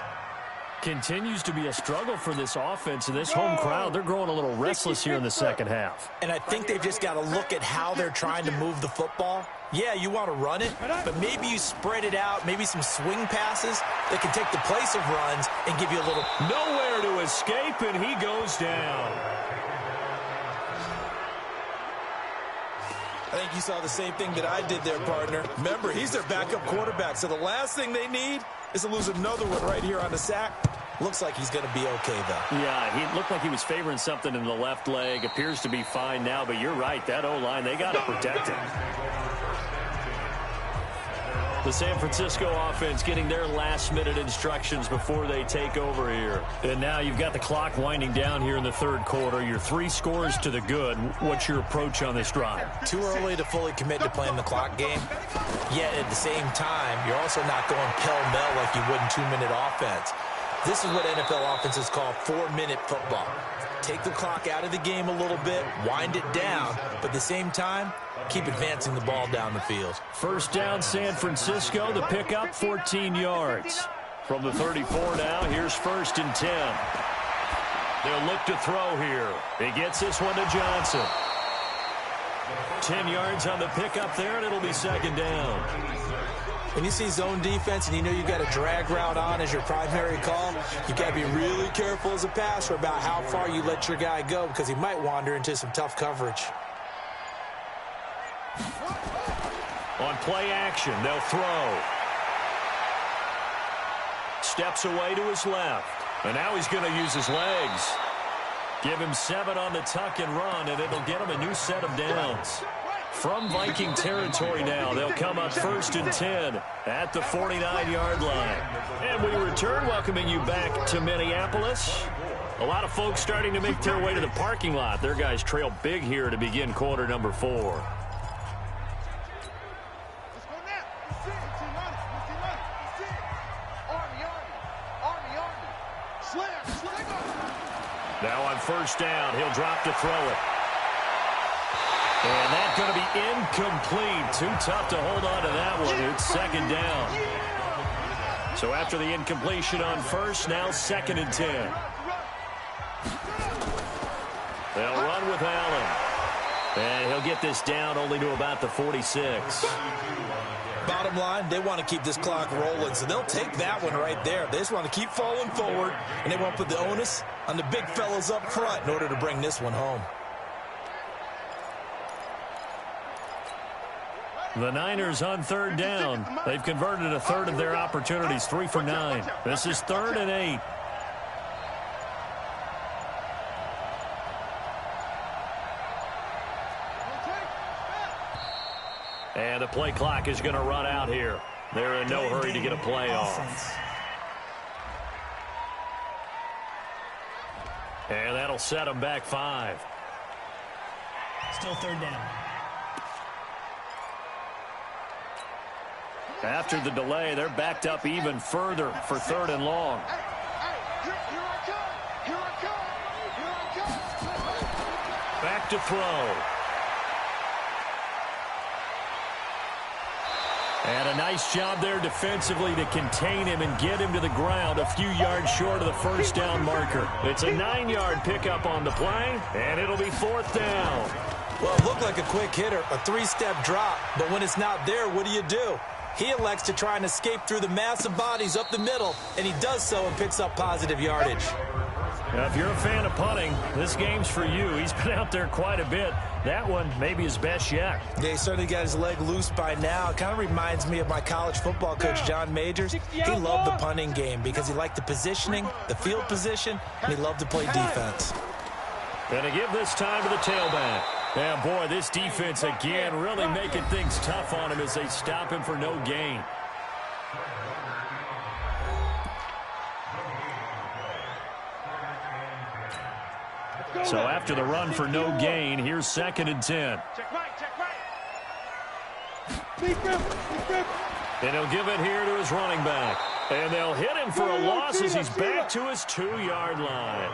S2: Continues to be a struggle for this offense, and this home crowd, they're growing a little restless here in the second half.
S3: And I think they've just got to look at how they're trying to move the football. Yeah, you want to run it, but maybe you spread it out, maybe some swing passes that can take the place of runs and give you a little...
S2: Nowhere to escape, and he goes down.
S3: I think you saw the same thing that I did there, partner. Remember, he's their backup quarterback, so the last thing they need is to lose another one right here on the sack. Looks like he's going to be okay, though.
S2: Yeah, he looked like he was favoring something in the left leg. Appears to be fine now, but you're right. That O-line, they got to protect him. The San Francisco offense getting their last-minute instructions before they take over here. And now you've got the clock winding down here in the third quarter. You're 3 scores to the good. What's your approach on this drive?
S3: Too early to fully commit to playing the clock game. Yet at the same time, you're also not going pell-mell like you would in 2-minute offense. This is what NFL offenses call 4-minute football. Take the clock out of the game a little bit, wind it down, but at the same time, keep advancing the ball down the field.
S2: First down, San Francisco. The pickup, 14 yards. From the 34 now, here's 1st and 10. They'll look to throw here. He gets this one to Johnson. 10 yards on the pickup there, and it'll be 2nd down.
S3: When you see zone defense and you know you've got a drag route on as your primary call, you've got to be really careful as a passer about how far you let your guy go because he might wander into some tough coverage.
S2: On play action, they'll throw. Steps away to his left. And now he's going to use his legs. Give him 7 on the tuck and run, and it'll get him a new set of downs. From Viking territory now, they'll come up 1st and 10 at the 49-yard line. And we return, welcoming you back to Minneapolis. A lot of folks starting to make their way to the parking lot. Their guys trail big here to begin quarter number 4. Now on 1st down, he'll drop to throw it. And that's going to be incomplete. Too tough to hold on to that one. It's 2nd down. So after the incompletion on 1st, now 2nd and 10. They'll run with Allen. And he'll get this down only to about the 46.
S3: Bottom line, they want to keep this clock rolling, so they'll take that one right there. They just want to keep falling forward, and they want to put the onus on the big fellas up front in order to bring this one home.
S2: The Niners on 3rd down. They've converted a third of their opportunities, 3 for 9. This is 3rd and 8. And the play clock is going to run out here. They're in no hurry to get a play off. And that'll set them back 5.
S5: Still 3rd down.
S2: After the delay, they're backed up even further for 3rd and long. Back to throw. And a nice job there defensively to contain him and get him to the ground a few yards short of the 1st down marker. It's a 9-yard pickup on the play, and it'll be 4th down.
S3: Well, it looked like a quick hitter, a 3-step drop, but when it's not there, what do? He elects to try and escape through the massive bodies up the middle, and he does so and picks up positive yardage.
S2: Now, if you're a fan of punting, this game's for you. He's been out there quite a bit. That one may be his best yet.
S3: Yeah, he certainly got his leg loose by now. It kind of reminds me of my college football coach, John Majors. He loved the punting game because he liked the positioning, the field position, and he loved to play defense.
S2: And to give this time to the tailback. And, boy, this defense again really making things tough on him as they stop him for no gain. So after the run for no gain, here's 2nd and 10.
S4: Check right, check right.
S2: And he'll give it here to his running back. And they'll hit him for a loss as he's back to his 2-yard line.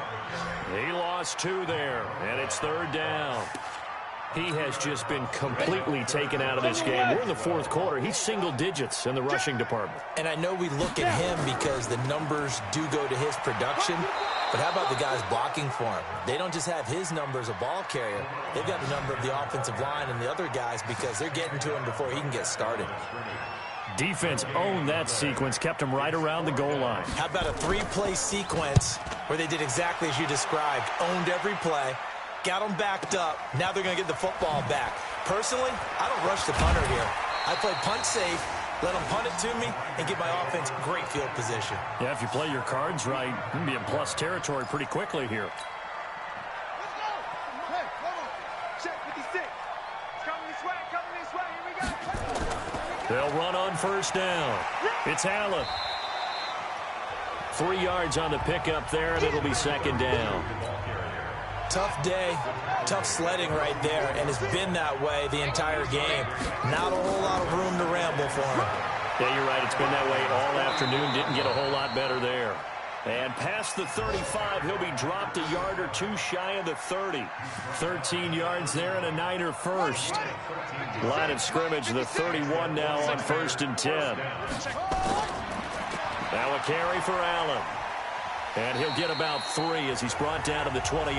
S2: He lost 2 there, and it's 3rd down. He has just been completely taken out of this game. We're in the 4th quarter. He's single digits in the rushing department.
S3: And I know we look at him because the numbers do go to his production, but how about the guys blocking for him? They don't just have his number as a ball carrier. They've got the number of the offensive line and the other guys because they're getting to him before he can get started.
S2: Defense owned that sequence, kept him right around the goal line.
S3: How about a 3-play sequence where they did exactly as you described, owned every play, got them backed up. Now they're going to get the football back. Personally, I don't rush the punter here. I play punt safe, let them punt it to me, and give my offense great field position.
S2: Yeah, if you play your cards right, you can be in plus territory pretty quickly here.
S4: Let's go. Hey, hold on. Check 56. It's coming this way, Here we go.
S2: They'll run on first down. It's Allen. 3 yards on the pickup there, and it'll be second down.
S3: Tough day, tough sledding right there, and it's been that way the entire game. Not a whole lot of room to ramble for him.
S2: Yeah, you're right. It's been that way all afternoon. Didn't get a whole lot better there. And past the 35, he'll be dropped a yard or two shy of the 30. 13 yards there and a Niner first. Line of scrimmage, the 31 now on 1st and 10. Now a carry for Allen. And he'll get about 3 as he's brought down to the 28.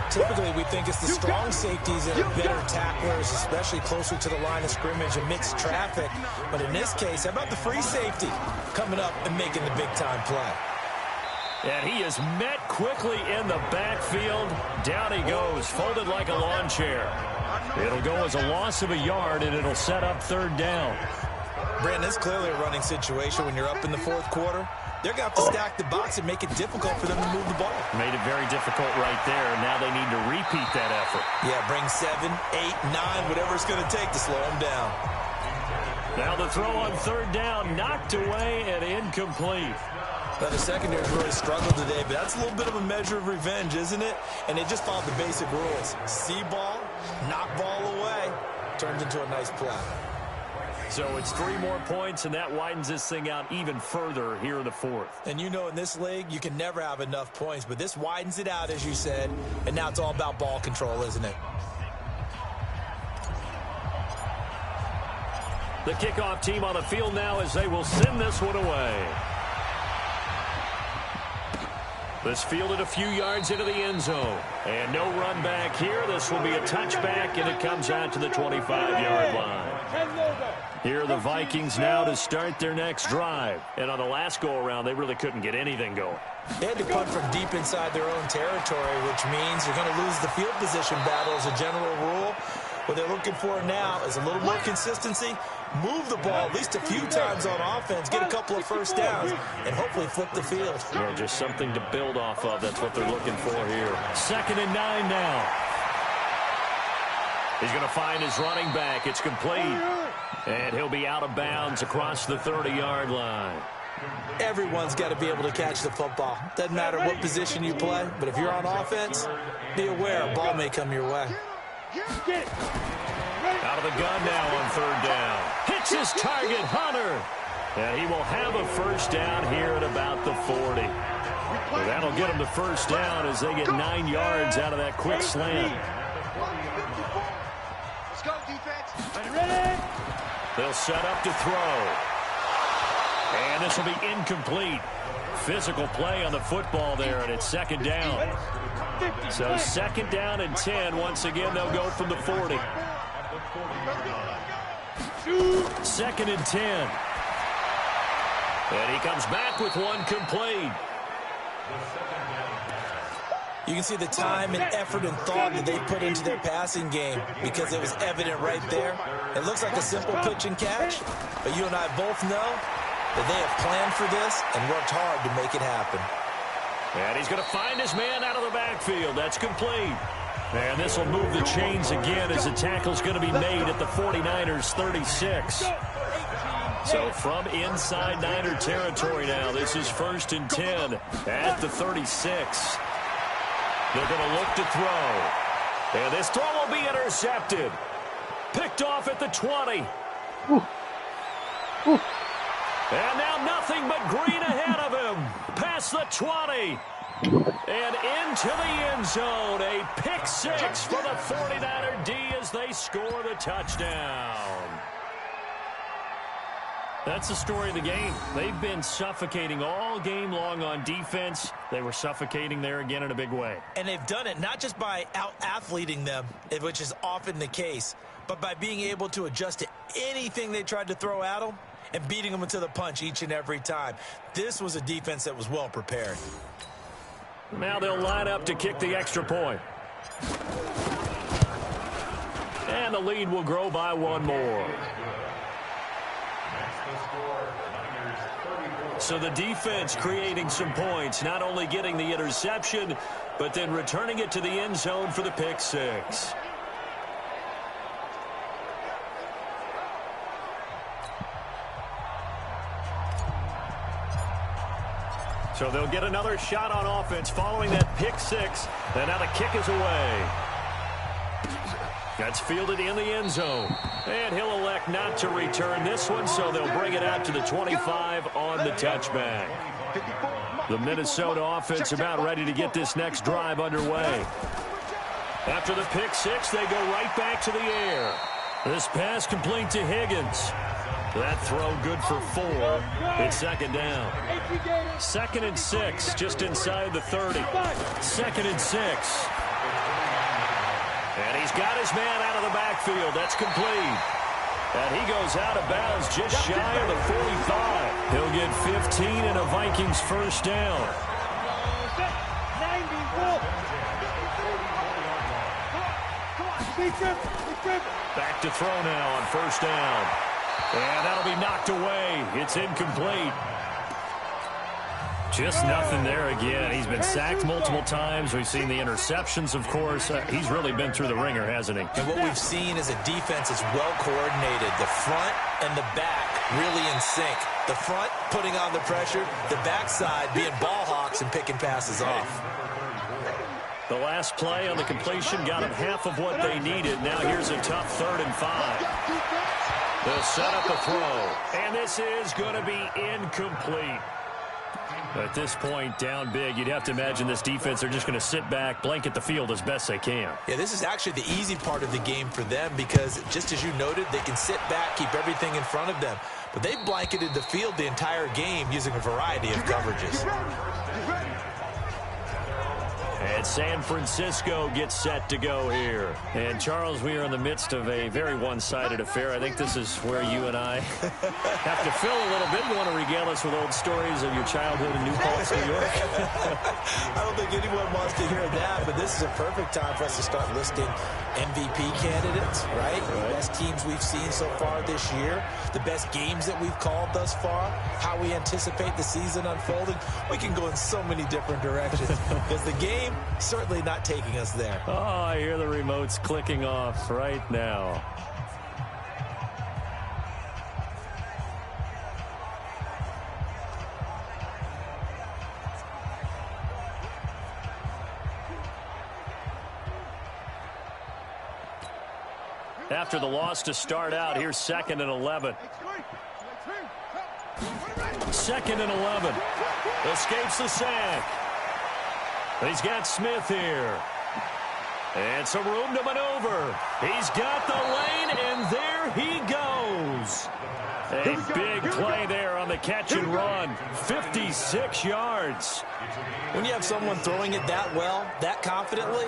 S3: Typically, we think it's the strong safeties that are better tacklers, especially closer to the line of scrimmage amidst traffic. But in this case, how about the free safety coming up and making the big-time play?
S2: And he is met quickly in the backfield. Down he goes, folded like a lawn chair. It'll go as a loss of a yard, and it'll set up 3rd down.
S3: Brandon, it's clearly a running situation when you're up in the 4th quarter. They're going to have to stack the box and make it difficult for them to move the ball.
S2: Made it very difficult right there. Now they need to repeat that effort.
S3: Yeah, bring 7, 8, 9, whatever it's going to take to slow them down.
S2: Now the throw on 3rd down, knocked away and incomplete.
S3: Now the secondary's really struggled today, but that's a little bit of a measure of revenge, isn't it? And they just followed the basic rules. See ball, knock ball away, turns into a nice play.
S2: So it's 3 more points, and that widens this thing out even further here in the 4th.
S3: And you know in this league, you can never have enough points, but this widens it out, as you said, and now it's all about ball control, isn't it?
S2: The kickoff team on the field now as they will send this one away. This fielded a few yards into the end zone. And no run back here. This will be a touchback, and it comes out to the 25-yard line. Here are the Vikings now to start their next drive. And on the last go-around, they really couldn't get anything going.
S3: They had to punt from deep inside their own territory, which means you're going to lose the field position battle as a general rule. What they're looking for now is a little more consistency, move the ball at least a few times on offense, get a couple of first downs, and hopefully flip the field.
S2: Yeah, just something to build off of. That's what they're looking for here. 2nd and 9 now. He's going to find his running back. It's complete. And he'll be out of bounds across the 30-yard line.
S3: Everyone's got to be able to catch the football. Doesn't matter what position you play, but if you're on offense, be aware a ball may come your way.
S2: Out of the gun now on 3rd down. Hits his target, Hunter. And he will have a first down here at about the 40. Well, that'll get him the first down as they get 9 yards out of that quick slant.
S4: Let's go, defense. Ready?
S2: They'll set up to throw. And this will be incomplete. Physical play on the football there, and it's 2nd down. So 2nd down and 10. Once again, they'll go from the 40. 2nd and 10. And he comes back with one complete.
S3: You can see the time and effort and thought that they put into their passing game because it was evident right there. It looks like a simple pitch and catch, but you and I both know that they have planned for this and worked hard to make it happen.
S2: And he's going to find his man out of the backfield. That's complete. And this will move the chains again as the tackle's going to be made at the 49ers 36. So from inside Niner territory now, this is 1st and 10 at the 36. They're going to look to throw. And this throw will be intercepted. Picked off at the 20. And now nothing but green ahead of him. Past the 20. And into the end zone. A pick 6 for the 49er D as they score the touchdown. That's the story of the game. They've been suffocating all game long on defense. They were suffocating there again in a big way.
S3: And they've done it not just by out-athleting them, which is often the case, but by being able to adjust to anything they tried to throw at them and beating them into the punch each and every time. This was a defense that was well prepared.
S2: Now they'll line up to kick the extra point. And the lead will grow by one more. So the defense creating some points, not only getting the interception, but then returning it to the end zone for the pick six. So they'll get another shot on offense following that pick six. And now the kick is away. That's fielded in the end zone. And he'll elect not to return this one, so they'll bring it out to the 25 on the touchback. The Minnesota offense about ready to get this next drive underway. After the pick six, they go right back to the air. This pass complete to Higgins. That throw good for 4. It's second down. 2nd and 6, just inside the 30. 2nd and 6. And he's got his man out of the backfield. That's complete. And he goes out of bounds just shy of the 45. He'll get 15 and a Vikings first down. Back to throw now on first down. And that'll be knocked away. It's incomplete. Just nothing there again. He's been sacked multiple times. We've seen the interceptions, of course. He's really been through the ringer, hasn't he?
S3: And what we've seen is a defense that's well coordinated. The front and the back really in sync. The front putting on the pressure. The backside being ball hawks and picking passes off.
S2: The last play on the completion got them half of what they needed. Now here's a tough 3rd and 5. They'll set up a throw. And this is going to be incomplete. At this point, down big, you'd have to imagine this defense are just going to sit back, blanket the field as best they can.
S3: Yeah, this is actually the easy part of the game for them because, just as you noted, they can sit back, keep everything in front of them. But they've blanketed the field the entire game using a variety of coverages.
S2: And San Francisco gets set to go here. And, Charles, we are in the midst of a very one-sided affair. I think this is where you and I have to fill a little bit. You want to regale us with old stories of your childhood in New Paltz, New York?
S3: I don't think anyone wants to hear that, but this is a perfect time for us to start listing MVP candidates, right? The best teams we've seen so far this year, the best games that we've called thus far, how we anticipate the season unfolding. We can go in so many different directions because the game certainly not taking us there.
S2: Oh, I hear the remotes clicking off right now. After the loss to start out, here's 2nd and 11. 2nd and 11. Escapes the sack. He's got Smith here. And some room to maneuver. He's got the lane, and there he goes. A big play there on the catch and run. 56 yards.
S3: When you have someone throwing it that well, that confidently,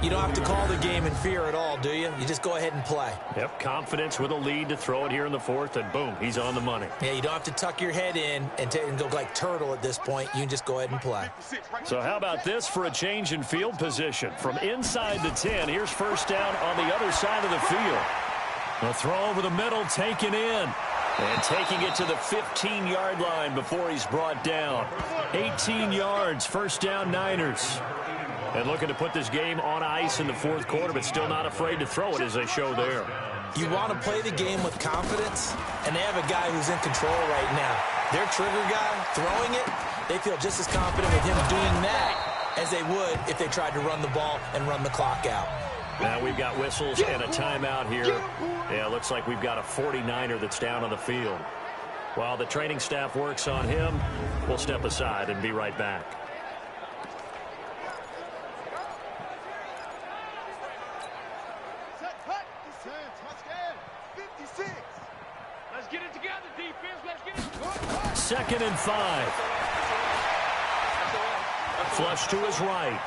S3: you don't have to call the game in fear at all, do you? You just go ahead and play.
S2: Yep, confidence with a lead to throw it here in the 4th, and boom, he's on the money.
S3: Yeah, you don't have to tuck your head in and go like turtle at this point. You can just go ahead and play.
S2: So how about this for a change in field position? From inside the 10, here's first down on the other side of the field. A throw over the middle, taken in. And taking it to the 15-yard line before he's brought down. 18 yards, first down Niners. And looking to put this game on ice in the 4th quarter, but still not afraid to throw it as they show there.
S3: You want to play the game with confidence, and they have a guy who's in control right now. Their trigger guy throwing it, they feel just as confident with him doing that as they would if they tried to run the ball and run the clock out.
S2: Now we've got whistles and a timeout here. Yeah, it looks like we've got a 49er that's down on the field. While the training staff works on him, we'll step aside and be right back.
S4: Let's get it together, defense. Let's get it.
S2: 2nd and 5. Flush to his right.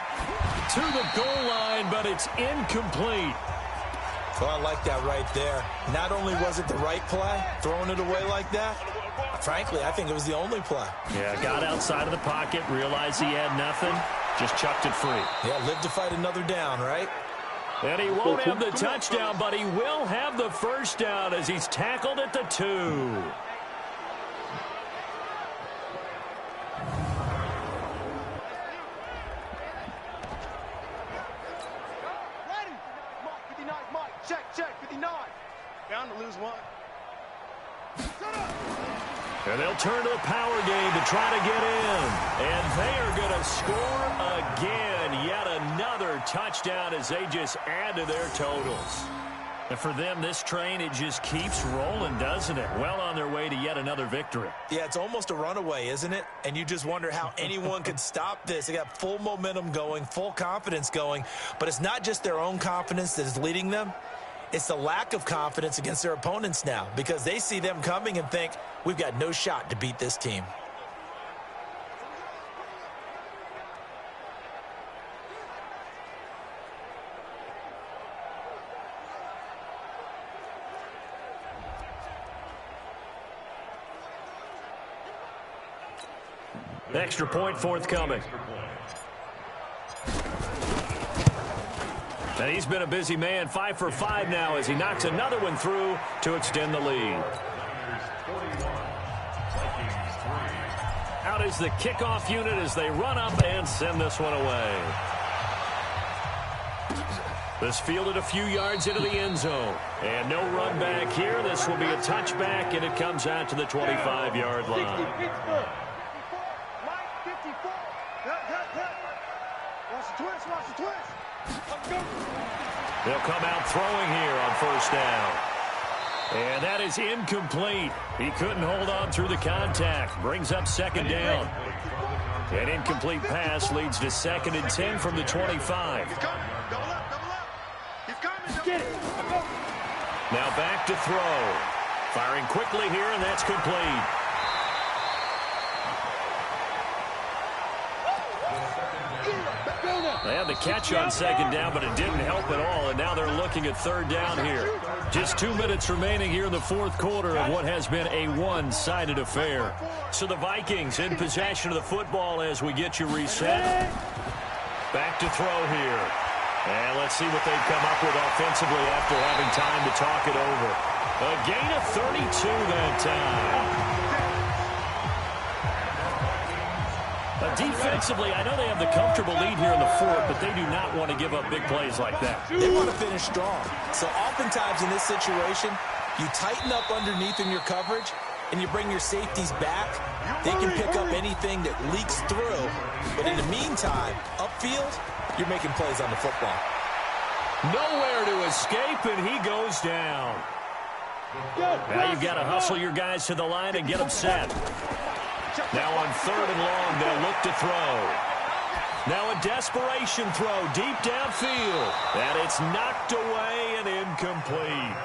S2: To the goal line, but it's incomplete.
S3: Well, I like that right there. Not only was it the right play, throwing it away like that, frankly, I think it was the only play.
S2: Yeah, got outside of the pocket, realized he had nothing, just chucked it free.
S3: Yeah, live to fight another down, right?
S2: And he won't have the touchdown, but he will have the first down as he's tackled at the 2.
S4: Ready. Mike, 59, Mike. Check, 59. Bound to lose one.
S2: And they'll turn to the power game to try to get in. And they are going to score again. Yet another touchdown as they just add to their totals. And for them, this train, it just keeps rolling, doesn't it? Well on their way to yet another victory.
S3: Yeah, it's almost a runaway, isn't it? And you just wonder how anyone could stop this. They got full momentum going, full confidence going. But it's not just their own confidence that is leading them. It's the lack of confidence against their opponents now because they see them coming and think, we've got no shot to beat this team.
S2: Extra point forthcoming. And he's been a busy man, 5 for 5 now as he knocks another one through to extend the lead. Out is the kickoff unit as they run up and send this one away. This fielded a few yards into the end zone. And no run back here. This will be a touchback, and it comes out to the 25-yard line.
S4: Mike, 54. Watch the twist.
S2: They'll come out throwing here on first down. And that is incomplete. He couldn't hold on through the contact. Brings up second down. An incomplete pass leads to 2nd and 10 from the 25.
S4: Double up. He's coming. Get it.
S2: Now back to throw. Firing quickly here, and that's complete. They had the catch on second down, but it didn't help at all, and now they're looking at third down here. Just 2 minutes remaining here in the fourth quarter of what has been a one-sided affair. So the Vikings in possession of the football as we get you reset. Back to throw here. And let's see what they've come up with offensively after having time to talk it over. A gain of 32 that time. Defensively, I know they have the comfortable lead here in the fourth, but they do not want to give up big plays like that.
S3: They want to finish strong. So oftentimes in this situation, you tighten up underneath in your coverage, and you bring your safeties back. They can pick up anything that leaks through. But in the meantime, upfield, you're making plays on the football.
S2: Nowhere to escape, and he goes down. Now you've got to hustle your guys to the line and get them set. Now on 3rd and long, they'll look to throw. Now a desperation throw deep downfield. And it's knocked away and incomplete.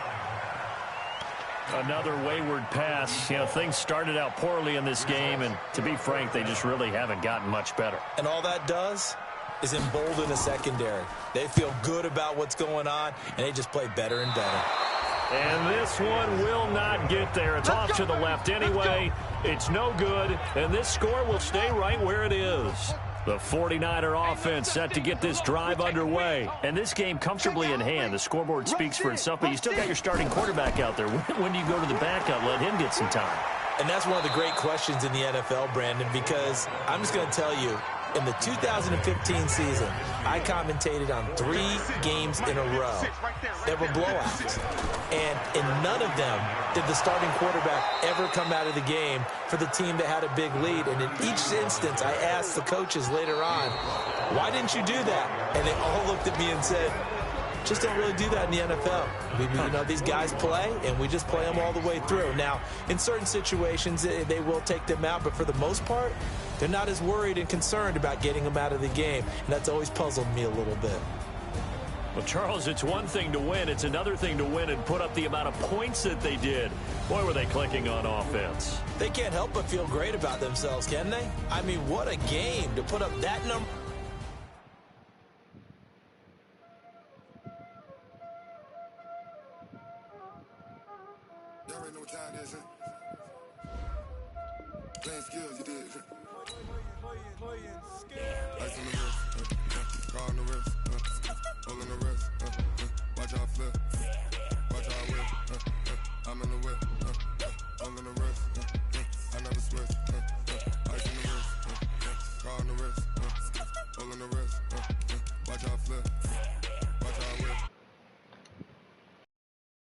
S2: Another wayward pass. You know, things started out poorly in this game, and to be frank, they just really haven't gotten much better.
S3: And all that does is embolden the secondary. They feel good about what's going on, and they just play better and better.
S2: And this one will not get there. It's off to the left anyway. It's no good, and this score will stay right where it is. The 49er offense set to get this drive underway. And this game comfortably in hand. The scoreboard speaks for itself, but you still got your starting quarterback out there. When do you go to the backup, let him get some time?
S3: And that's one of the great questions in the NFL, Brandon, because I'm just going to tell you, in the 2015 season, I commentated on 3 games in a row that were blowouts. And in none of them did the starting quarterback ever come out of the game for the team that had a big lead. And in each instance, I asked the coaches later on, why didn't you do that? And they all looked at me and said, just don't really do that in the NFL. You know, these guys play, and we just play them all the way through. Now, in certain situations, they will take them out, but for the most part, they're not as worried and concerned about getting them out of the game, and that's always puzzled me a little bit.
S2: Well, Charles, it's one thing to win. It's another thing to win and put up the amount of points that they did. Boy, were they clicking on offense.
S3: They can't help but feel great about themselves, can they? I mean, what a game to put up that number.
S6: Y'all already know what time it is, playing skills, you did. Playing skills. Ice on the wrist, call on the wrist, all on the wrist. drop flip.